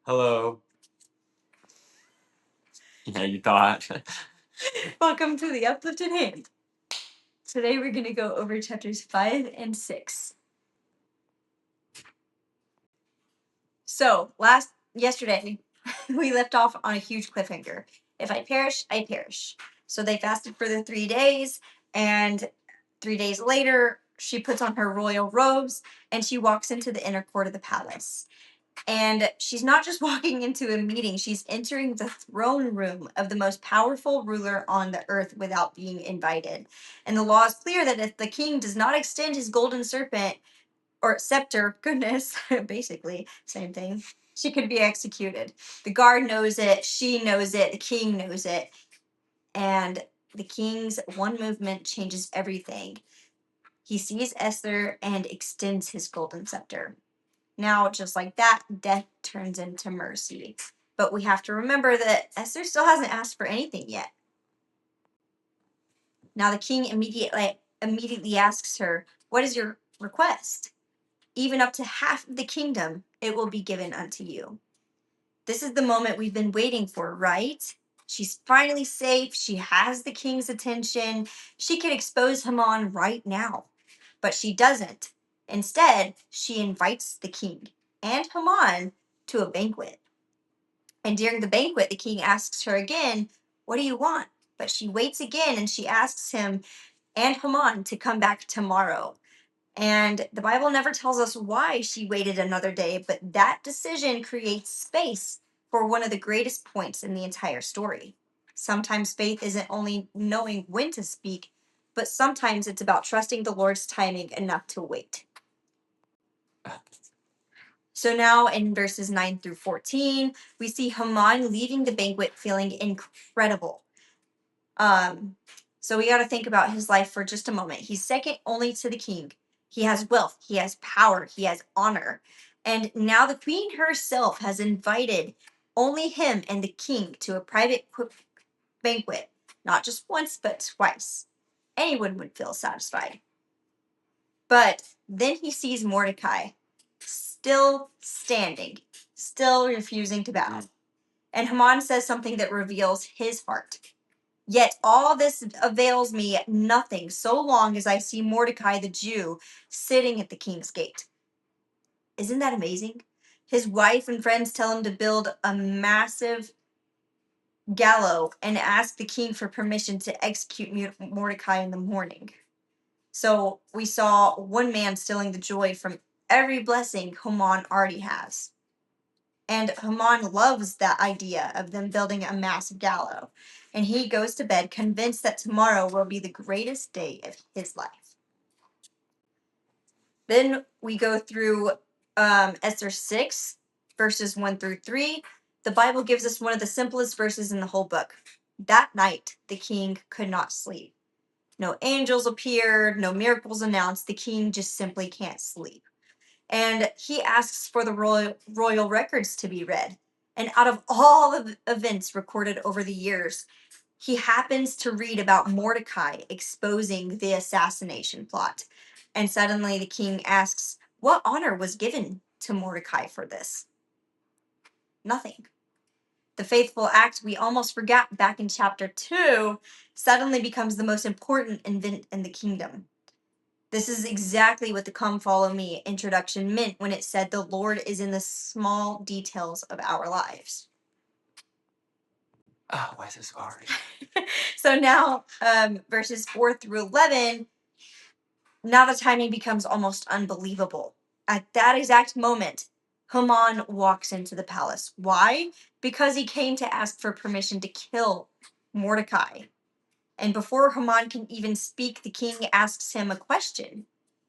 Hello. Yeah, you thought. Welcome to the Uplifted Hand. Today we're going to go over chapters 5 and 6. So, yesterday, we left off on a huge cliffhanger. If I perish, I perish. So they fasted for the 3 days, and 3 days later, she puts on her royal robes, and she walks into the inner court of the palace. And she's not just walking into a meeting, she's entering the throne room of the most powerful ruler on the earth without being invited. And the law is clear that if the king does not extend his golden serpent or scepter, goodness, basically, same thing, she could be executed. The guard knows it, she knows it, the king knows it. And the king's one movement changes everything. He sees Esther and extends his golden scepter. Now, just like that, death turns into mercy. But we have to remember that Esther still hasn't asked for anything yet. Now, the king immediately asks her, "What is your request? Even up to half of the kingdom, it will be given unto you." This is the moment we've been waiting for, right? She's finally safe. She has the king's attention. She could expose Haman right now, but she doesn't. Instead, she invites the king and Haman to a banquet. And during the banquet, the king asks her again, "What do you want?" But she waits again and she asks him and Haman to come back tomorrow. And the Bible never tells us why she waited another day, but that decision creates space for one of the greatest points in the entire story. Sometimes faith isn't only knowing when to speak, but sometimes it's about trusting the Lord's timing enough to wait. So now in verses 9 through 14, we see Haman leaving the banquet feeling incredible. So we got to think about his life for just a moment. He's second only to the king. He has wealth, he has power, he has honor. And now the queen herself has invited only him and the king to a private banquet, not just once, but twice. Anyone would feel satisfied. But then he sees Mordecai still standing, still refusing to bow. And Haman says something that reveals his heart. "Yet all this avails me nothing so long as I see Mordecai the Jew sitting at the king's gate." Isn't that amazing? His wife and friends tell him to build a massive gallows and ask the king for permission to execute Mordecai in the morning. So we saw one man stealing the joy from every blessing Haman already has. And Haman loves that idea of them building a massive gallows. And he goes to bed convinced that tomorrow will be the greatest day of his life. Then we go through Esther 6, verses 1 through 3. The Bible gives us one of the simplest verses in the whole book. That night, the king could not sleep. No angels appeared, no miracles announced. The king just simply can't sleep. And he asks for the royal records to be read. And out of all the events recorded over the years, he happens to read about Mordecai exposing the assassination plot. And suddenly the king asks, what honor was given to Mordecai for this? Nothing. The faithful act we almost forgot back in chapter 2 suddenly becomes the most important event in the kingdom. This is exactly what the "Come Follow Me" introduction meant when it said the Lord is in the small details of our lives. Oh, why is this so hard? So now, verses 4 through 11, now the timing becomes almost unbelievable. At that exact moment, Haman walks into the palace. Why? Because he came to ask for permission to kill Mordecai. And before Haman can even speak, the king asks him a question.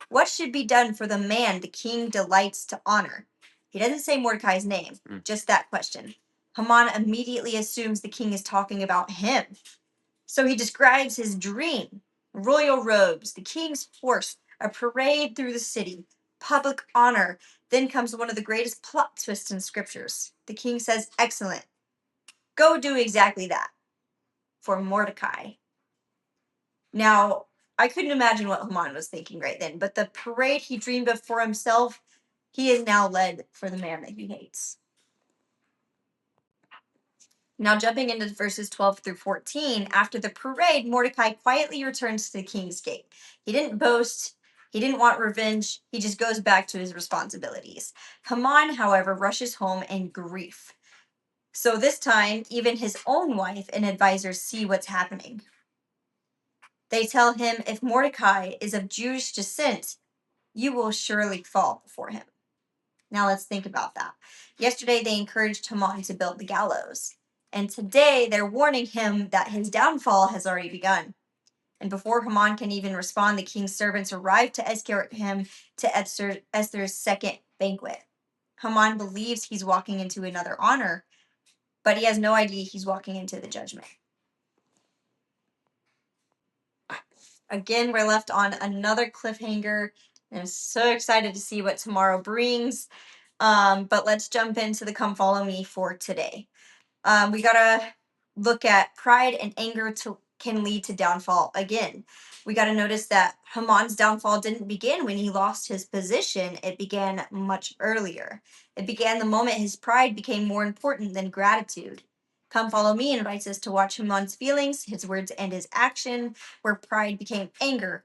What should be done for the man the king delights to honor? He doesn't say Mordecai's name, just that question. Haman immediately assumes the king is talking about him. So he describes his dream: royal robes, the king's horse, a parade through the city, public honor. Then comes one of the greatest plot twists in scriptures. The king says, "Excellent. Go do exactly that for Mordecai." Now, I couldn't imagine what Haman was thinking right then, but the parade he dreamed of for himself, he is now led for the man that he hates. Now, jumping into verses 12 through 14, after the parade, Mordecai quietly returns to the king's gate. He didn't boast, he didn't want revenge, he just goes back to his responsibilities. Haman, however, rushes home in grief. So this time, even his own wife and advisors see what's happening. They tell him, if Mordecai is of Jewish descent, you will surely fall before him. Now let's think about that. Yesterday, they encouraged Haman to build the gallows. And today, they're warning him that his downfall has already begun. And before Haman can even respond, the king's servants arrive to escort him to Esther's second banquet. Haman believes he's walking into another honor, but he has no idea he's walking into the judgment. Again, we're left on another cliffhanger. And I'm so excited to see what tomorrow brings. But let's jump into the come follow me for today. We gotta look at pride and anger can lead to downfall again. We gotta notice that Haman's downfall didn't begin when he lost his position. It began much earlier. It began the moment his pride became more important than gratitude. Come follow me invites us to watch Haman's feelings, his words, and his action, where pride became anger.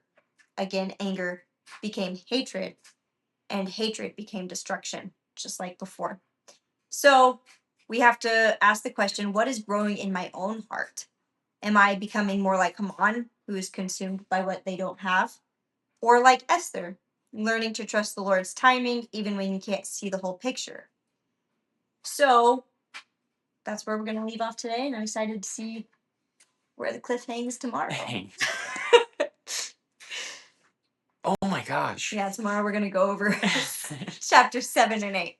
Again, anger became hatred, and hatred became destruction, just like before. So we have to ask the question, what is growing in my own heart? Am I becoming more like Haman, who is consumed by what they don't have? Or like Esther, learning to trust the Lord's timing even when you can't see the whole picture? So that's where we're going to leave off today, and I'm excited to see where the cliff hangs tomorrow. Dang. Oh my gosh. Yeah, tomorrow we're going to go over chapter 7 and 8.